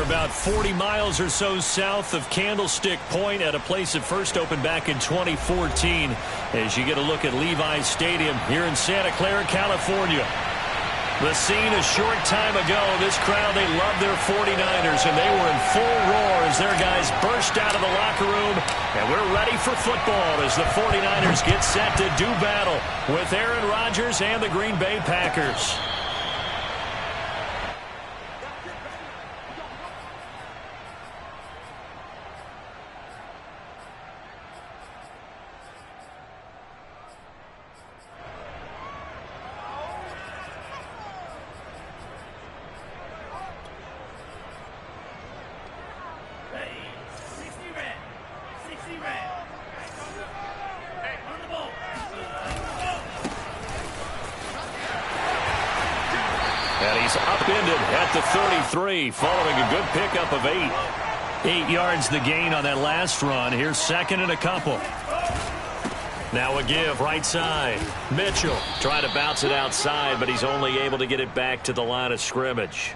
here about 40 miles or so south of Candlestick Point at a place that first opened back in 2014 as you get a look at Levi's Stadium here in Santa Clara, California. The scene a short time ago, this crowd, they love their 49ers, and they were in full roar as their guys burst out of the locker room, and we're ready for football as the 49ers get set to do battle with Aaron Rodgers and the Green Bay Packers. And he's upended at the 33 following a good pickup of 8. 8 yards the gain on that last run. Here's second and a couple. Now a give right side. Mitchell trying to bounce it outside, but he's only able to get it back to the line of scrimmage.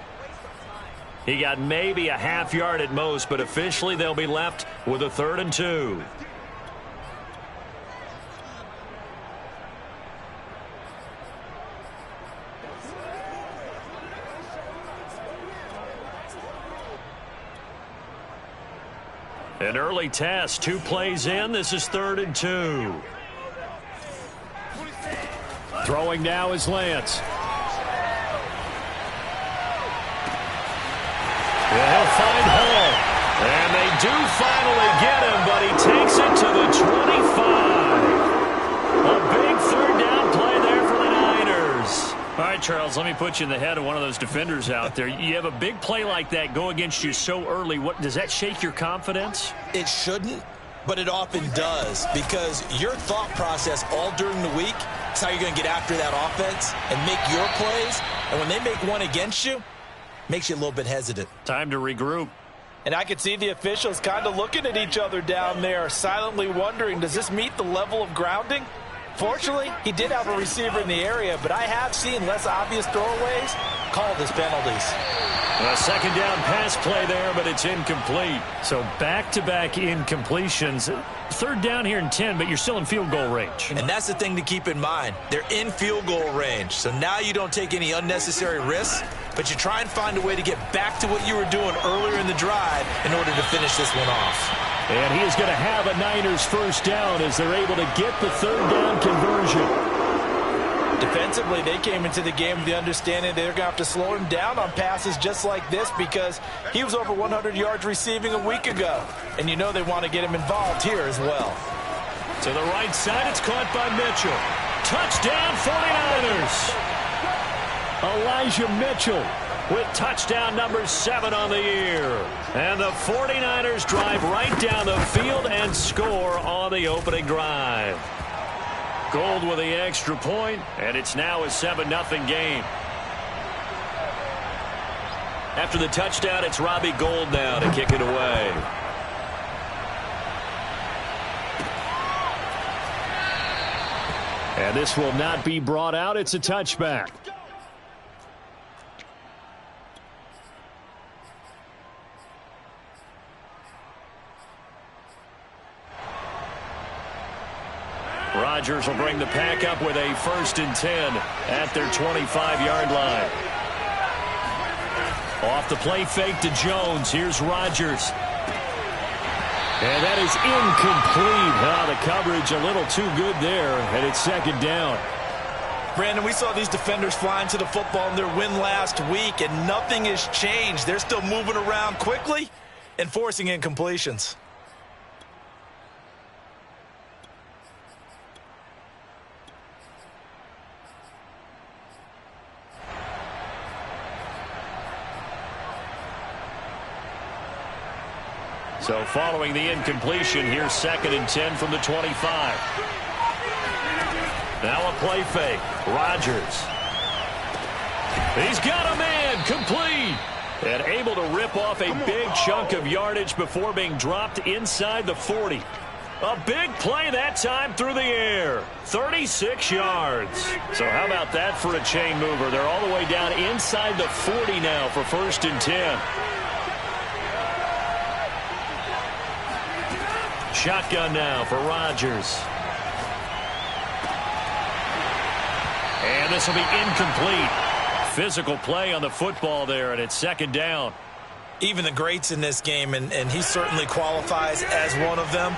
He got maybe a half yard at most, but officially they'll be left with a 3rd and 2. An early test, 2 plays in. This is 3rd and 2. Throwing now is Lance. Yeah, he'll find Hall. And they do finally get him, but he takes it to the 25. A big 3rd down play there for the Niners. All right, Charles, let me put you in the head of one of those defenders out there. You have a big play like that go against you so early. What does that shake your confidence? It shouldn't, but it often does, because your thought process all during the week is how you're going to get after that offense and make your plays. And when they make one against you, makes you a little bit hesitant. Time to regroup. And I could see the officials kind of looking at each other down there, silently wondering, does this meet the level of grounding? Fortunately, he did have a receiver in the area, but I have seen less obvious throwaways called as penalties. A second down pass play there, but it's incomplete. So back-to-back incompletions. 3rd down here in 10, but you're still in field goal range. And that's the thing to keep in mind. They're in field goal range. So now you don't take any unnecessary risks, but you try and find a way to get back to what you were doing earlier in the drive in order to finish this one off. And he is going to have a Niners 1st down as they're able to get the 3rd down conversion. Defensively, they came into the game with the understanding they're going to have to slow him down on passes just like this because he was over 100 yards receiving a week ago. And you know they want to get him involved here as well. To the right side, it's caught by Mitchell. Touchdown 49ers! Elijah Mitchell with touchdown number 7 on the year. And the 49ers drive right down the field and score on the opening drive. Gold with the extra point, and it's now a 7-0 game. After the touchdown, it's Robbie Gould now to kick it away. And this will not be brought out. It's a touchback. Rodgers will bring the pack up with a 1st and 10 at their 25-yard line. Off the play fake to Jones. Here's Rodgers. And that is incomplete. The coverage a little too good there, and it's 2nd down. Brandon, we saw these defenders flying to the football in their win last week, and nothing has changed. They're still moving around quickly and forcing incompletions. So following the incompletion, here's 2nd and 10 from the 25. Now a play fake. Rodgers. He's got a man. Complete. And able to rip off a big chunk of yardage before being dropped inside the 40. A big play that time through the air. 36 yards. So how about that for a chain mover? They're all the way down inside the 40 now for 1st and 10. shotgun now for Rodgers. And this will be incomplete. Physical play on the football there, and it's second down. Even the greats in this game, and he certainly qualifies as one of them,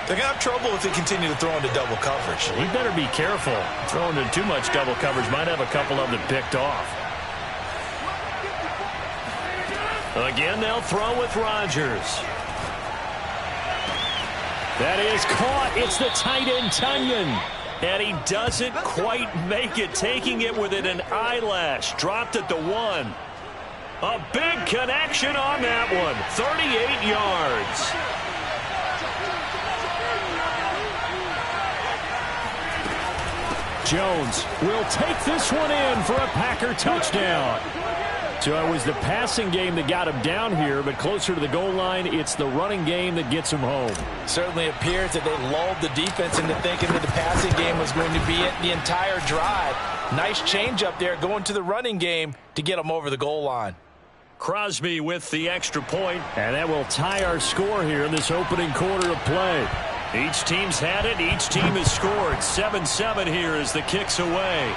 they're going to have trouble if they continue to throw into double coverage. He better be careful. Throwing into too much double coverage might have a couple of them picked off. Again, they'll throw with Rodgers. That is caught. It's the tight end, Tunyon. And he doesn't quite make it, taking it within an eyelash. Dropped at the 1. A big connection on that one. 38 yards. Jones will take this one in for a Packer touchdown. So it was the passing game that got him down here, but closer to the goal line, it's the running game that gets him home. Certainly appears that they lulled the defense into thinking that the passing game was going to be it the entire drive. Nice change up there going to the running game to get them over the goal line. Crosby with the extra point, and that will tie our score here in this opening quarter of play. Each team's had it. Each team has scored. 7-7 here as the kick's away.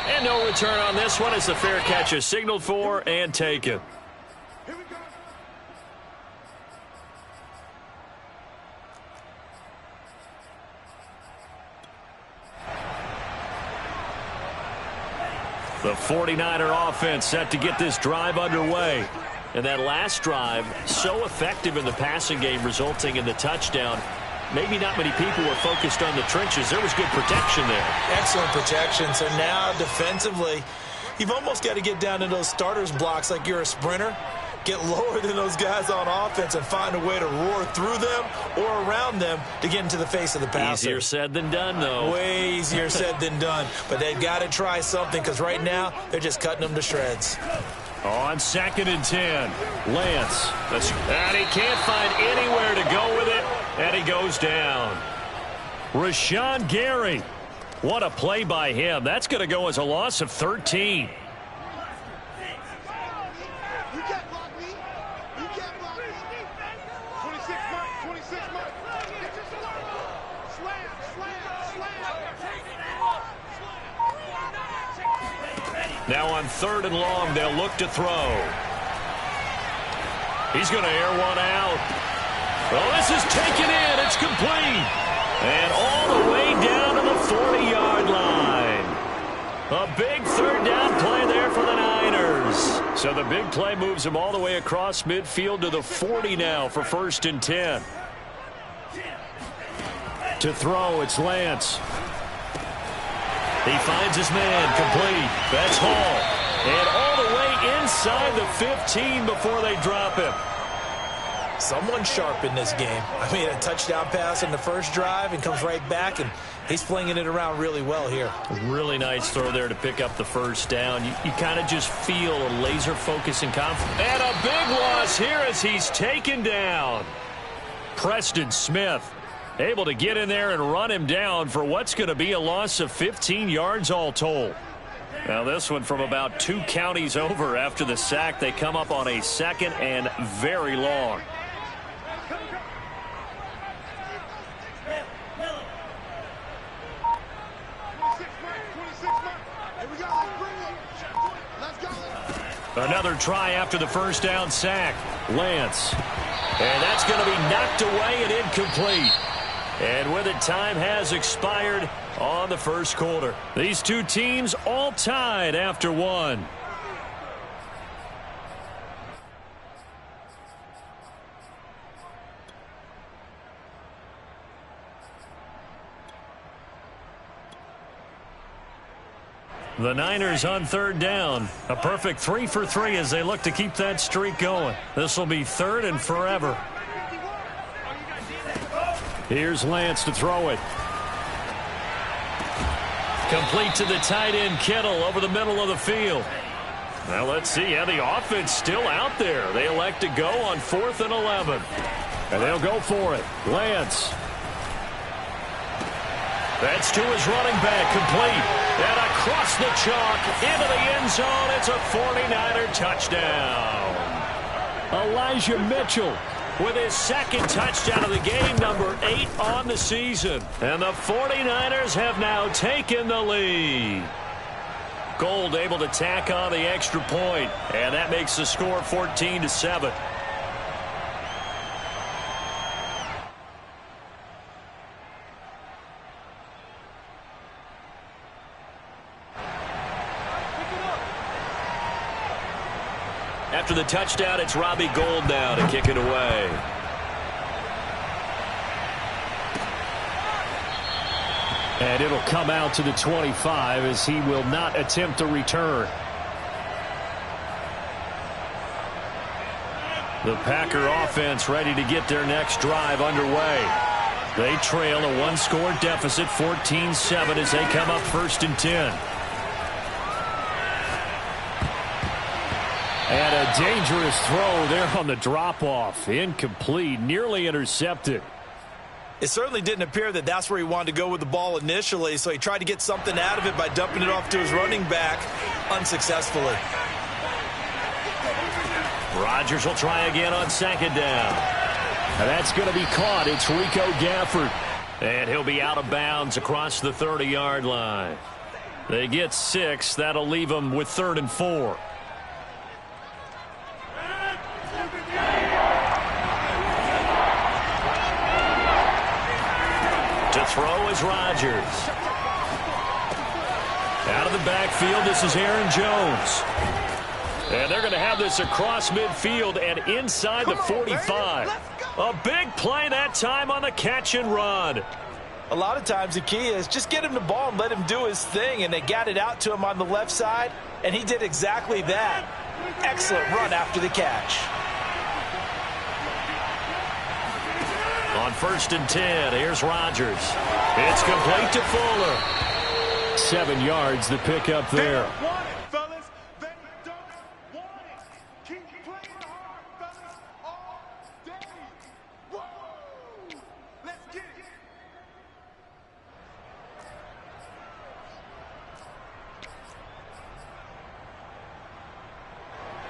And no return on this one as the fair catch is signaled for and taken. The 49er offense set to get this drive underway. And that last drive, so effective in the passing game, resulting in the touchdown. Maybe not many people were focused on the trenches. There was good protection there. Excellent protection. So now defensively, you've almost got to get down to those starters blocks like you're a sprinter. Get lower than those guys on offense and find a way to roar through them or around them to get into the face of the passer. Easier said than done, though. Way easier said than done. But they've got to try something because right now they're just cutting them to shreds. On 2nd and 10, Lance. And he can't find anywhere to go with it, and he goes down. Rashawn Gary. What a play by him. That's going to go as a loss of 13. Now on 3rd and long, they'll look to throw. He's going to air one out. Well, this is taken in. It's complete. And all the way down to the 40-yard line. A big 3rd down play there for the Niners. So the big play moves them all the way across midfield to the 40 now for 1st and 10. To throw, it's Lance. He finds his man, complete. That's Hall. And all the way inside the 15 before they drop him. Someone sharp in this game. I mean, a touchdown pass in the first drive and comes right back, and he's flinging it around really well here. Really nice throw there to pick up the 1st down. You kind of just feel a laser focus and confidence. And a big loss here as he's taken down. Preston Smith able to get in there and run him down for what's going to be a loss of 15 yards all told. Now this one from about 2 counties over after the sack. They come up on a 2nd and very long. Another try after the 1st down sack. Lance. And that's going to be knocked away and incomplete. And with it, time has expired on the 1st quarter. These two teams all tied after 1. The Niners on 3rd down. A perfect 3 for 3 as they look to keep that streak going. This will be 3rd and forever. Here's Lance to throw it. Complete to the tight end, Kittle, over the middle of the field. Now let's see. Yeah, the offense still out there. They elect to go on 4th and 11. And they'll go for it. Lance. That's to his running back, complete. And across the chalk, into the end zone. It's a 49er touchdown. Elijah Mitchell with his second touchdown of the game, number 8 on the season. And the 49ers have now taken the lead. Gold able to tack on the extra point, and that makes the score 14-7. After the touchdown, it's Robbie Gould now to kick it away. And it'll come out to the 25 as he will not attempt a return. The Packer offense ready to get their next drive underway. They trail a one-score deficit, 14-7, as they come up 1st and 10. And a dangerous throw there on the drop-off. Incomplete, nearly intercepted. It certainly didn't appear that that's where he wanted to go with the ball initially, so he tried to get something out of it by dumping it off to his running back unsuccessfully. Rodgers will try again on 2nd down. And that's going to be caught. It's Rico Gafford. And he'll be out of bounds across the 30-yard line. They get 6. That'll leave them with 3rd and 4. To throw is Rodgers. Out of the backfield, this is Aaron Jones. And they're going to have this across midfield and inside the 45. A big play that time on the catch and run. A lot of times the key is just get him the ball and let him do his thing, and they got it out to him on the left side, and he did exactly that. Excellent run after the catch. On 1st and 10, here's Rodgers. It's complete to Fuller. 7 yards, the pickup there.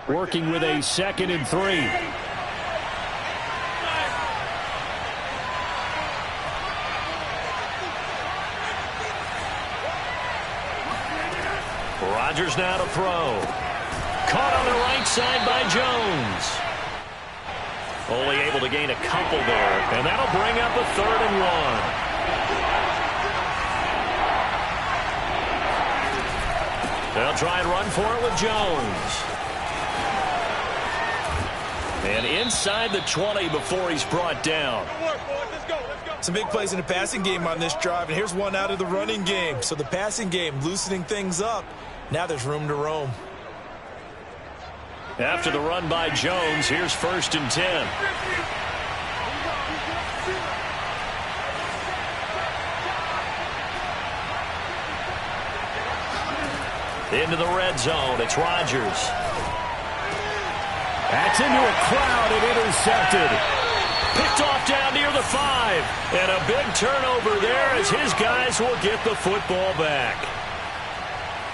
Working with a 2nd and 3. Rodgers now to throw. Caught on the right side by Jones. Only able to gain a couple there, and that'll bring up a 3rd and 1. They'll try and run for it with Jones. And inside the 20 before he's brought down. Some big plays in the passing game on this drive, and here's one out of the running game. So the passing game loosening things up. Now there's room to roam. After the run by Jones, here's 1st and 10. Into the red zone, it's Rodgers. That's into a crowd and intercepted. Picked off down near the 5. And a big turnover there as his guys will get the football back.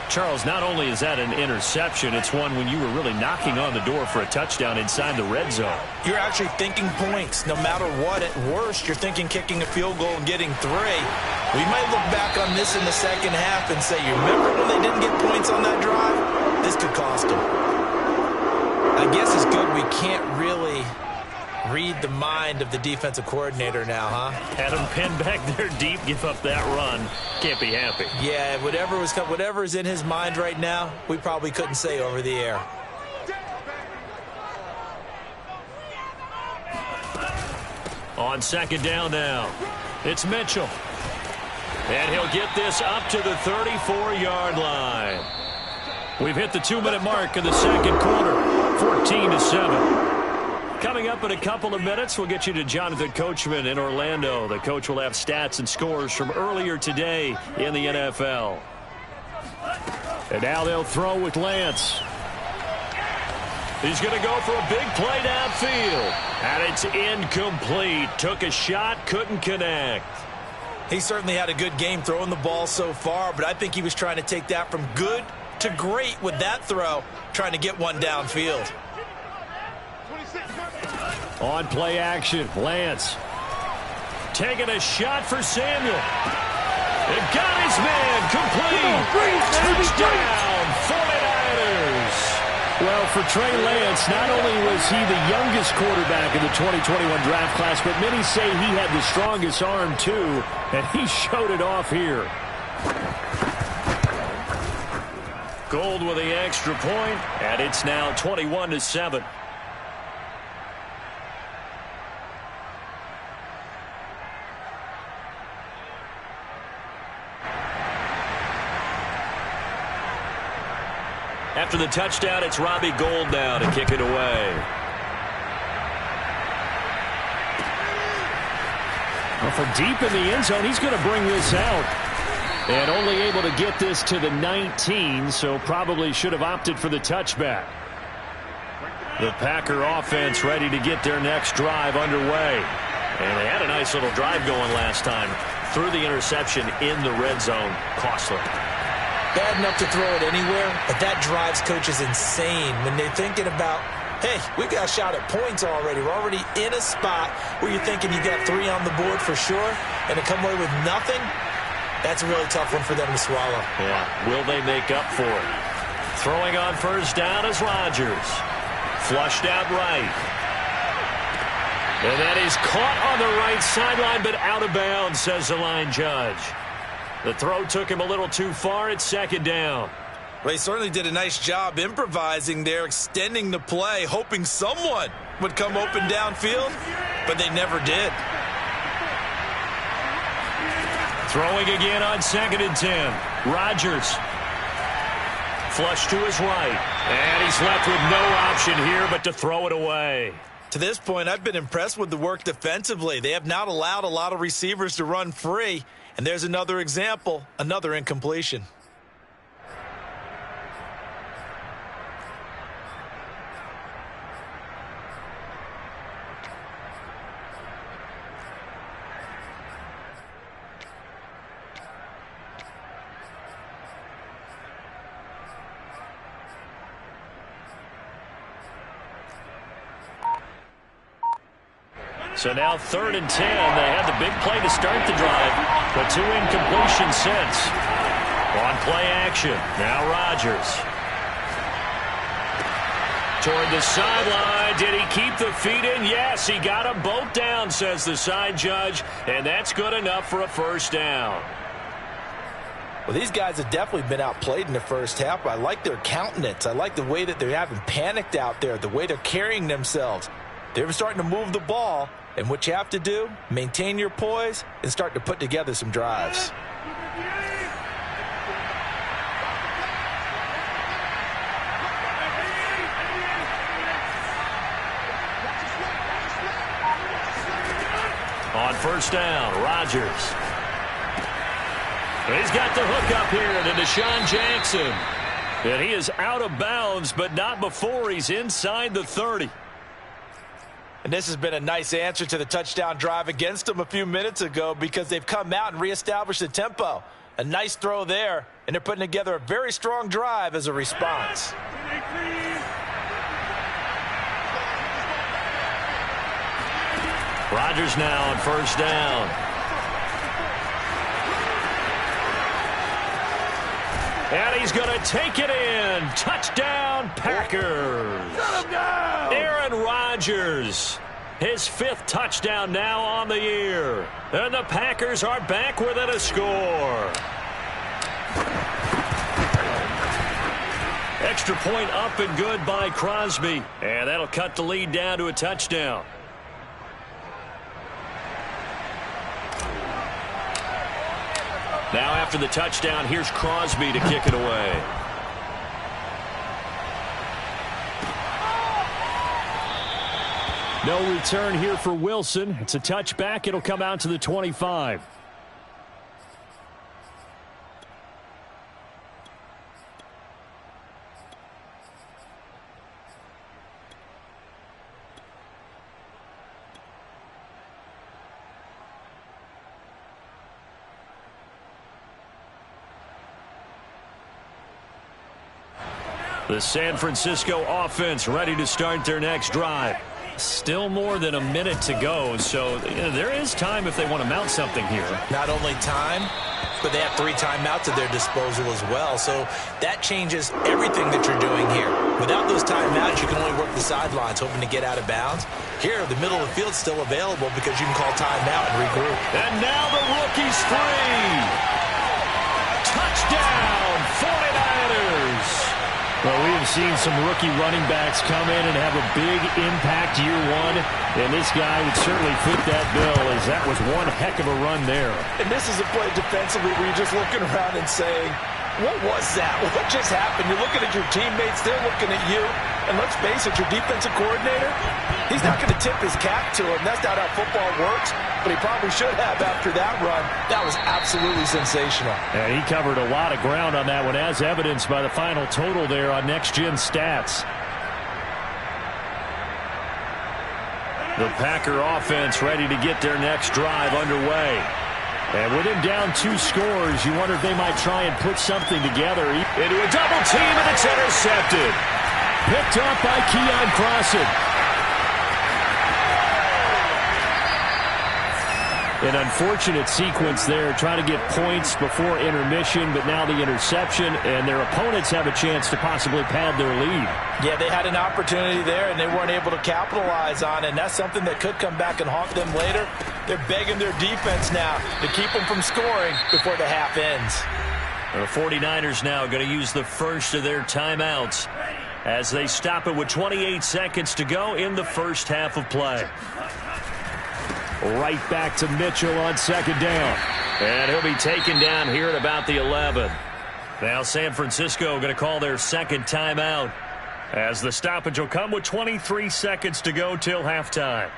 Charles, not only is that an interception, it's one when you were really knocking on the door for a touchdown inside the red zone. You're actually thinking points. No matter what, at worst, you're thinking kicking a field goal and getting 3. We might look back on this in the second half and say, you remember when they didn't get points on that drive? This could cost them. I guess it's good we can't really read the mind of the defensive coordinator now, huh? Had him pinned back there deep, give up that run. Can't be happy. Yeah, whatever is in his mind right now, we probably couldn't say over the air. On 2nd down now, it's Mitchell. And he'll get this up to the 34-yard line. We've hit the 2-minute mark in the second quarter, 14-7. Coming up in a couple of minutes, we'll get you to Jonathan Coachman in Orlando. The coach will have stats and scores from earlier today in the NFL. And now they'll throw with Lance. He's going to go for a big play downfield. And it's incomplete. Took a shot, couldn't connect. He certainly had a good game throwing the ball so far, but I think he was trying to take that from good to great with that throw, trying to get one downfield. On play action, Lance. Taking a shot for Samuel. It got his man complete. Touchdown, 49ers. Well, for Trey Lance, not only was he the youngest quarterback in the 2021 draft class, but many say he had the strongest arm too, and he showed it off here. Gold with the extra point, and it's now 21-7. After the touchdown, it's Robbie Gould now to kick it away. Well, from deep in the end zone, he's going to bring this out. And only able to get this to the 19, so probably should have opted for the touchback. The Packer offense ready to get their next drive underway. And they had a nice little drive going last time. Threw the interception in the red zone. Costly. Bad enough to throw it anywhere, but that drives coaches insane when they're thinking about, hey, we've got a shot at points already. We're already in a spot where you're thinking you got 3 on the board for sure, and to come away with nothing, that's a really tough one for them to swallow. Yeah, will they make up for it? Throwing on first down is Rodgers. Flushed out right. And that is caught on the right sideline, but out of bounds, says the line judge. The throw took him a little too far. It's second down. Well, he certainly did a nice job improvising there, extending the play, hoping someone would come open downfield, but they never did. Throwing again on 2nd and 10. Rodgers. Flush to his right. And he's left with no option here but to throw it away. To this point, I've been impressed with the work defensively. They have not allowed a lot of receivers to run free. And there's another example, another incompletion. So now 3rd and 10. They had the big play to start the drive, but 2 incompletions since. On play action. Now Rodgers. Toward the sideline. Did he keep the feet in? Yes, he got them both down, says the side judge, and that's good enough for a first down. Well, these guys have definitely been outplayed in the first half. I like their countenance. I like the way that they haven't panicked out there, the way they're carrying themselves. They're starting to move the ball. And what you have to do, maintain your poise and start to put together some drives. On first down, Rodgers. He's got the hook up here to Deshaun Jackson. And he is out of bounds, but not before he's inside the 30. And this has been a nice answer to the touchdown drive against them a few minutes ago because they've come out and reestablished the tempo. A nice throw there, and they're putting together a very strong drive as a response. Rodgers now on first down. And he's going to take it in. Touchdown, Packers. Aaron Rodgers, his 5th touchdown now on the year. And the Packers are back within a score. Extra point up and good by Crosby. And that'll cut the lead down to a touchdown. Now after the touchdown, here's Crosby to kick it away. No return here for Wilson. It's a touchback. It'll come out to the 25. The San Francisco offense ready to start their next drive. Still more than a minute to go, so there is time if they want to mount something here. Not only time, but they have 3 timeouts at their disposal as well. So that changes everything that you're doing here. Without those timeouts, you can only work the sidelines, hoping to get out of bounds. Here, the middle of the field's still available because you can call timeout and regroup. And now the rookie's free. Touchdown, 49ers. Well, we have seen some rookie running backs come in and have a big impact year one, and this guy would certainly fit that bill, as that was one heck of a run there. And this is a play defensively where you're just looking around and saying, what was that? What just happened? You're looking at your teammates, they're looking at you, and let's face it, your defensive coordinator, he's not going to tip his cap to him. That's not how football works, but he probably should have after that run. That was absolutely sensational. Yeah, he covered a lot of ground on that one, as evidenced by the final total there on Next Gen Stats. The Packer offense ready to get their next drive underway. And with him down 2 scores, you wonder if they might try and put something together. Into a double team, and it's intercepted. Picked up by Keon Crossen. An unfortunate sequence there, trying to get points before intermission, but now the interception, and their opponents have a chance to possibly pad their lead. Yeah, they had an opportunity there, and they weren't able to capitalize on it, and that's something that could come back and haunt them later. They're begging their defense now to keep them from scoring before the half ends. The 49ers now going to use the first of their timeouts as they stop it with 28 seconds to go in the first half of play. Right back to Mitchell on second down. And he'll be taken down here at about the 11. Now San Francisco going to call their second timeout, as the stoppage will come with 23 seconds to go till halftime.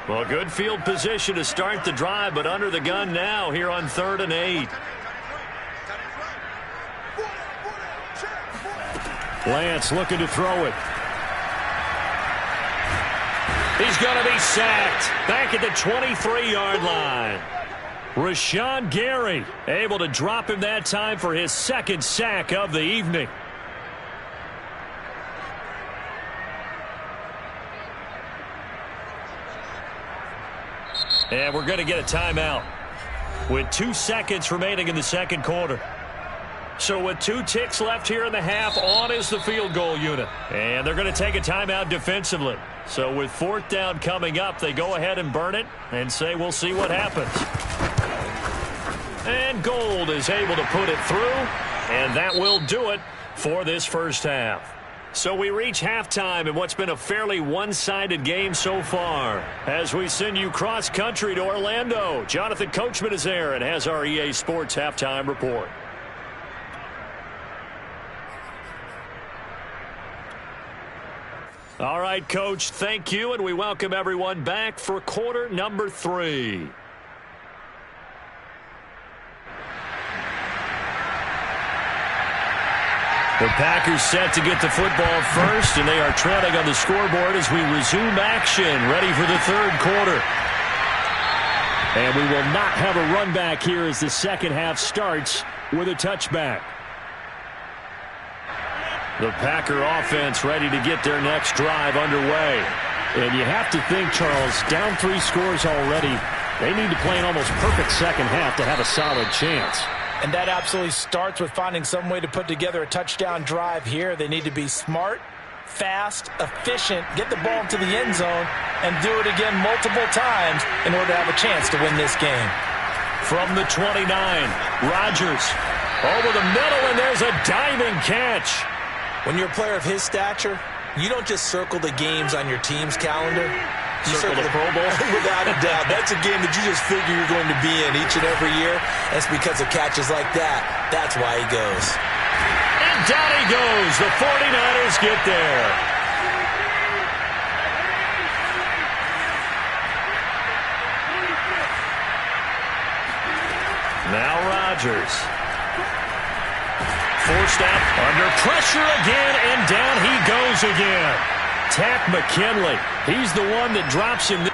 Well, good field position to start the drive, but under the gun now here on 3rd and 8. Lance looking to throw it. He's going to be sacked back at the 23-yard line. Rashawn Gary able to drop him that time for his 2nd sack of the evening. And we're going to get a timeout with 2 seconds remaining in the second quarter. So with 2 ticks left here in the half, on is the field goal unit. And they're going to take a timeout defensively. So with 4th down coming up, they go ahead and burn it and say we'll see what happens. And Gold is able to put it through, and that will do it for this first half. So we reach halftime in what's been a fairly one-sided game so far. As we send you cross-country to Orlando, Jonathan Coachman is there and has our EA Sports halftime report. All right, Coach, thank you, and we welcome everyone back for quarter number 3. The Packers set to get the football first, and they are trailing on the scoreboard as we resume action, ready for the 3rd quarter. And we will not have a run back here as the second half starts with a touchback. The Packer offense ready to get their next drive underway. And you have to think, Charles, down 3 scores already, they need to play an almost perfect second half to have a solid chance. And that absolutely starts with finding some way to put together a touchdown drive here. They need to be smart, fast, efficient, get the ball into the end zone, and do it again multiple times in order to have a chance to win this game. From the 29, Rodgers over the middle, and there's a diving catch. When you're a player of his stature, you don't just circle the games on your team's calendar. You circle the Pro Bowl? Without a doubt. That's a game that you just figure you're going to be in each and every year. That's because of catches like that. That's why he goes. And down he goes. The 49ers get there. Now Rodgers. Forced out, under pressure again, and down he goes again. Takk McKinley, he's the one that drops him.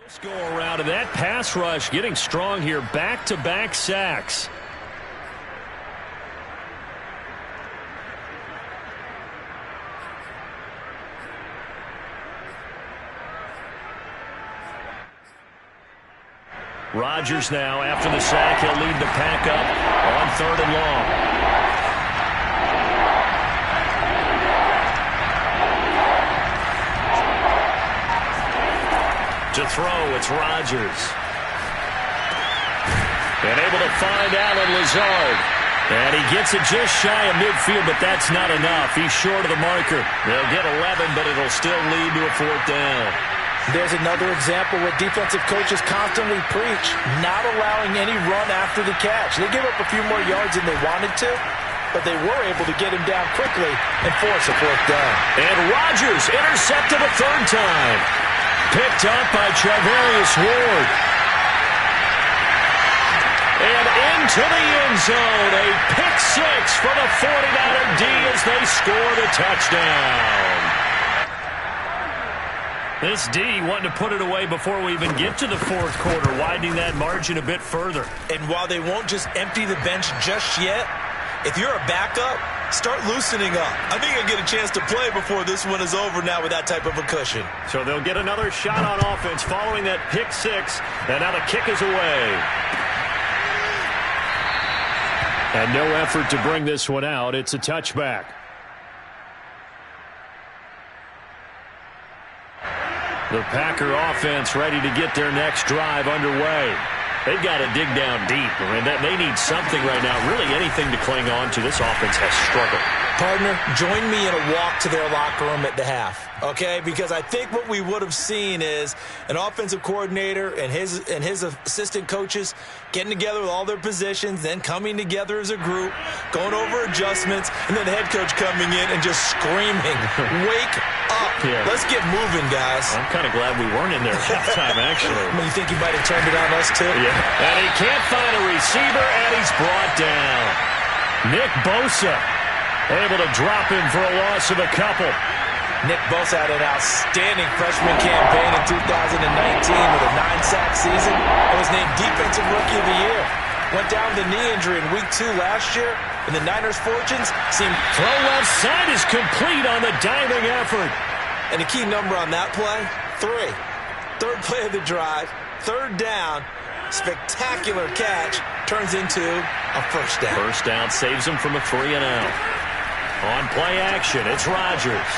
Let's go around, and that pass rush getting strong here. Back-to-back sacks. Rodgers now, after the sack, he'll lead the pack up on 3rd and long. To throw, it's Rodgers. And able to find Allen Lazard. And he gets it just shy of midfield, but that's not enough. He's short of the marker. They'll get 11, but it'll still lead to a 4th down. There's another example where defensive coaches constantly preach, not allowing any run after the catch. They give up a few more yards than they wanted to, but they were able to get him down quickly and force a 4th down. And Rodgers intercepted a 3rd time. Picked up by Charvarius Ward. And into the end zone. A pick 6 for the 49er D as they score the touchdown. This D wanting to put it away before we even get to the 4th quarter, widening that margin a bit further. And while they won't just empty the bench just yet, if you're a backup, start loosening up. I think you'll get a chance to play before this one is over now with that type of a cushion. So they'll get another shot on offense following that pick 6, and now the kick is away. And no effort to bring this one out. It's a touchback. The Packer offense ready to get their next drive underway. They've got to dig down deep, and they need something right now, really anything to cling on to. This offense has struggled. Partner, join me in a walk to their locker room at the half, okay? Because I think what we would have seen is an offensive coordinator and his assistant coaches getting together with all their positions, then coming together as a group, going over adjustments, and then the head coach coming in and just screaming, wake up. Yeah. Let's get moving, guys. I'm kind of glad we weren't in there at that time, actually. You think he might have turned it on us, too? Yeah. And he can't find a receiver, and he's brought down. Nick Bosa able to drop him for a loss of a couple. Nick Bosa had an outstanding freshman campaign in 2019 with a 9-sack season and was named Defensive Rookie of the Year. Went down with a knee injury in Week 2 last year, and the Niners' fortunes seemed... Throw left side is complete on the diving effort. And the key number on that play, 3. 3rd play of the drive, 3rd down, spectacular catch, turns into a 1st down. 1st down saves him from a 3-and-out. On play action, it's Rodgers.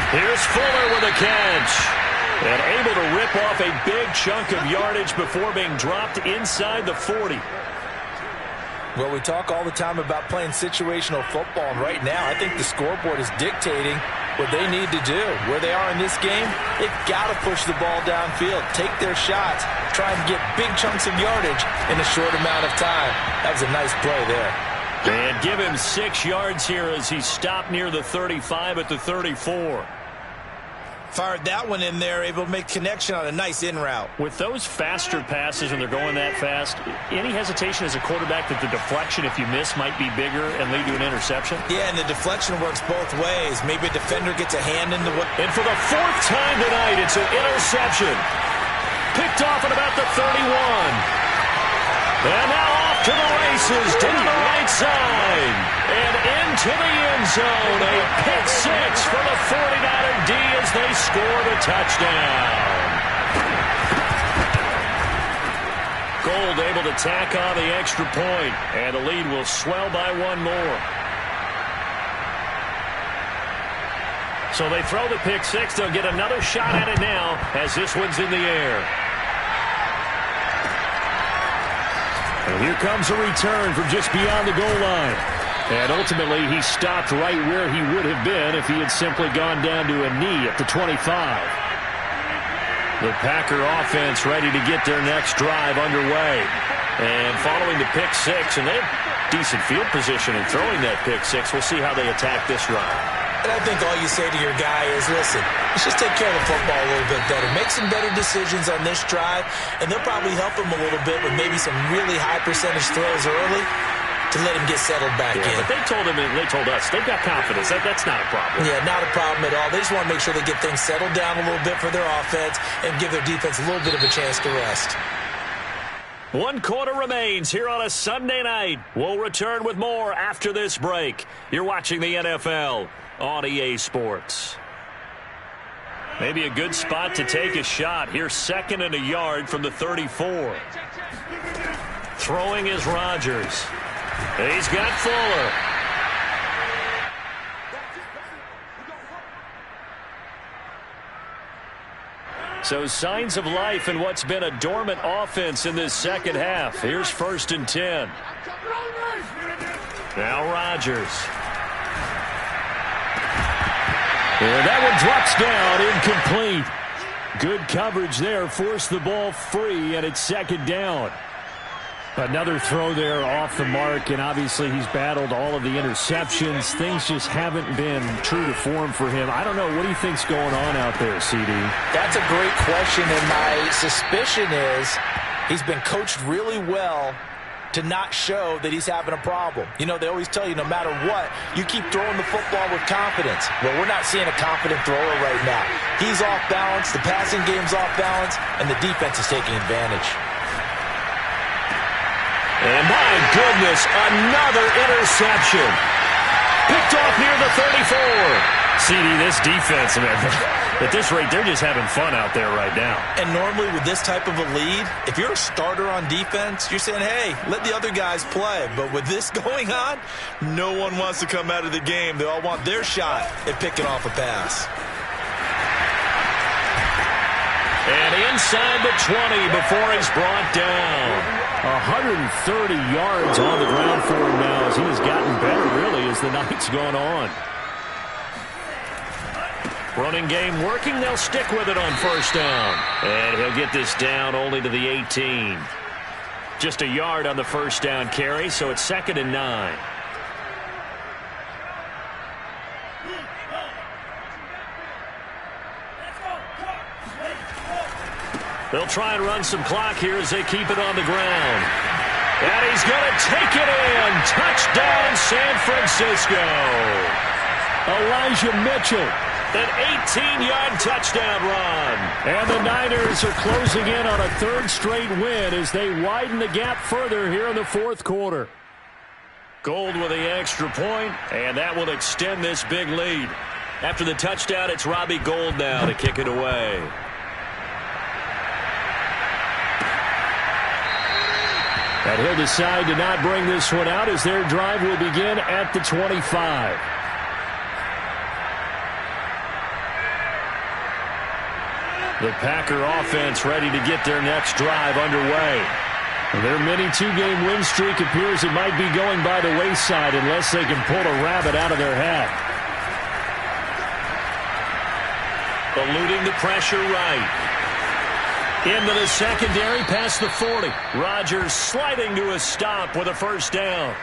Here's Fuller with a catch. And able to rip off a big chunk of yardage before being dropped inside the 40. Well, we talk all the time about playing situational football, and right now I think the scoreboard is dictating what they need to do. Where they are in this game, they've got to push the ball downfield, take their shots, try and get big chunks of yardage in a short amount of time. That was a nice play there. And give him 6 yards here as he stopped near the 35 at the 34. Fired that one in there, able to make connection on a nice in route. With those faster passes and they're going that fast, any hesitation as a quarterback that the deflection, if you miss, might be bigger and lead to an interception? Yeah, and the deflection works both ways. Maybe a defender gets a hand into what... And for the 4th time tonight, it's an interception. Picked off at about the 31. And now off to the races down the right side. And into the end zone. A pick 6 for the 49er D as they score the touchdown. Gold able to tack on the extra point. And the lead will swell by 1 more. So they throw the pick 6. They'll get another shot at it now as this one's in the air. And here comes a return from just beyond the goal line. And ultimately, he stopped right where he would have been if he had simply gone down to a knee at the 25. The Packer offense ready to get their next drive underway. And following the pick 6, and they have decent field position in throwing that pick 6. We'll see how they attack this drive. And I think all you say to your guy is, listen, let's just take care of the football a little bit better. Make some better decisions on this drive, and they'll probably help him a little bit with maybe some really high percentage throws early to let him get settled back in. But they told us they've got confidence. That's not a problem. Yeah, not a problem at all. They just want to make sure they get things settled down a little bit for their offense and give their defense a little bit of a chance to rest. 1 quarter remains here on a Sunday night. We'll return with more after this break. You're watching the NFL on EA Sports. Maybe a good spot to take a shot. Here's 2nd and a yard from the 34. Throwing is Rodgers. He's got Fuller. So signs of life in what's been a dormant offense in this second half. Here's 1st and 10. Now Rodgers. And that one drops down, incomplete. Good coverage there, forced the ball free, and it's 2nd down. Another throw there off the mark, and obviously he's battled all of the interceptions. Things just haven't been true to form for him. I don't know. What do you think's going on out there, CD? That's a great question, and my suspicion is he's been coached really well to not show that he's having a problem. You know, they always tell you no matter what, you keep throwing the football with confidence. Well, we're not seeing a confident thrower right now. He's off balance, the passing game's off balance, and the defense is taking advantage. And my goodness, another interception. Picked off near the 34. CD, this defense, man, at this rate, they're just having fun out there right now. And normally with this type of a lead, if you're a starter on defense, you're saying, hey, let the other guys play. But with this going on, no one wants to come out of the game. They all want their shot at picking off a pass. And inside the 20 before he's brought down. 130 yards on the ground for him now as he has gotten better, really, as the night's gone on. Running game working. They'll stick with it on 1st down. And he'll get this down only to the 18. Just a yard on the 1st down carry, so it's 2nd and 9. They'll try and run some clock here as they keep it on the ground. And he's going to take it in. Touchdown, San Francisco. Elijah Mitchell, an 18-yard touchdown run. And the Niners are closing in on a 3rd straight win as they widen the gap further here in the 4th quarter. Gold with the extra point, and that will extend this big lead. After the touchdown, it's Robbie Gould now to kick it away. And he'll decide to not bring this one out as their drive will begin at the 25. The Packer offense ready to get their next drive underway. Their mini 2-game win streak appears it might be going by the wayside unless they can pull a rabbit out of their hat. Eluding the pressure right. Into the secondary, past the 40. Rodgers sliding to a stop with a 1st down.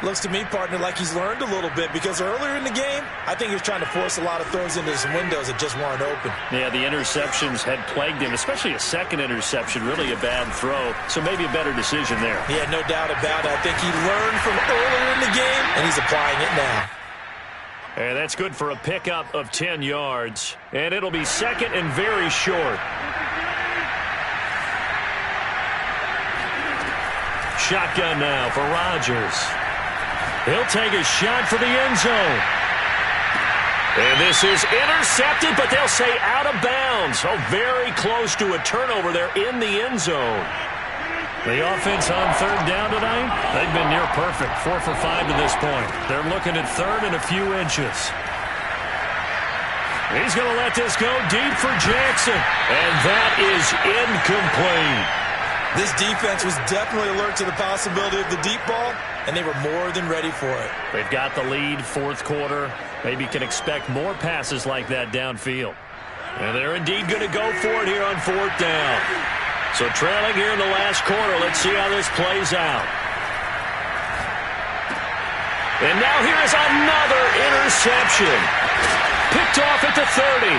Looks to me, partner, like he's learned a little bit because earlier in the game, I think he was trying to force a lot of throws into some windows that just weren't open. Yeah, the interceptions had plagued him, especially a second interception, really a bad throw. So maybe a better decision there. Yeah, no doubt about it. I think he learned from earlier in the game, and he's applying it now. And that's good for a pickup of 10 yards. And it'll be 2nd and very short. Shotgun now for Rodgers. He'll take a shot for the end zone. And this is intercepted, but they'll say out of bounds. Oh, very close to a turnover there in the end zone. The offense on 3rd down tonight, they've been near perfect. 4 for 5 to this point. They're looking at 3rd and a few inches. He's going to let this go deep for Jackson. And that is incomplete. This defense was definitely alert to the possibility of the deep ball, and they were more than ready for it. They've got the lead, 4th quarter. Maybe can expect more passes like that downfield. And they're indeed going to go for it here on 4th down. So trailing here in the last quarter, let's see how this plays out. And now here is another interception. Picked off at the 30.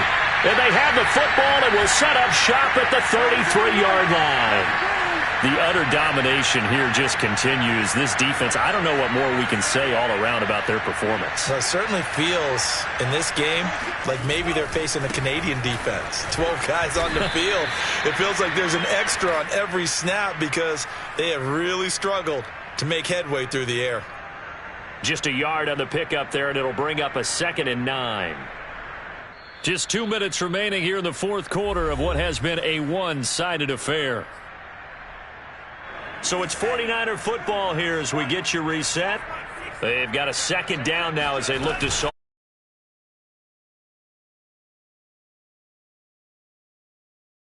And they have the football and will set up shop at the 33-yard line. The utter domination here just continues. This defense, I don't know what more we can say all around about their performance. Well, it certainly feels in this game like maybe they're facing a Canadian defense. 12 guys on the field. It feels like there's an extra on every snap because they have really struggled to make headway through the air. Just a yard on the pickup there, and it'll bring up a 2nd and 9. Just 2 minutes remaining here in the fourth quarter of what has been a one-sided affair. So it's 49er football here as we get you reset. They've got a 2nd down now as they look to solve.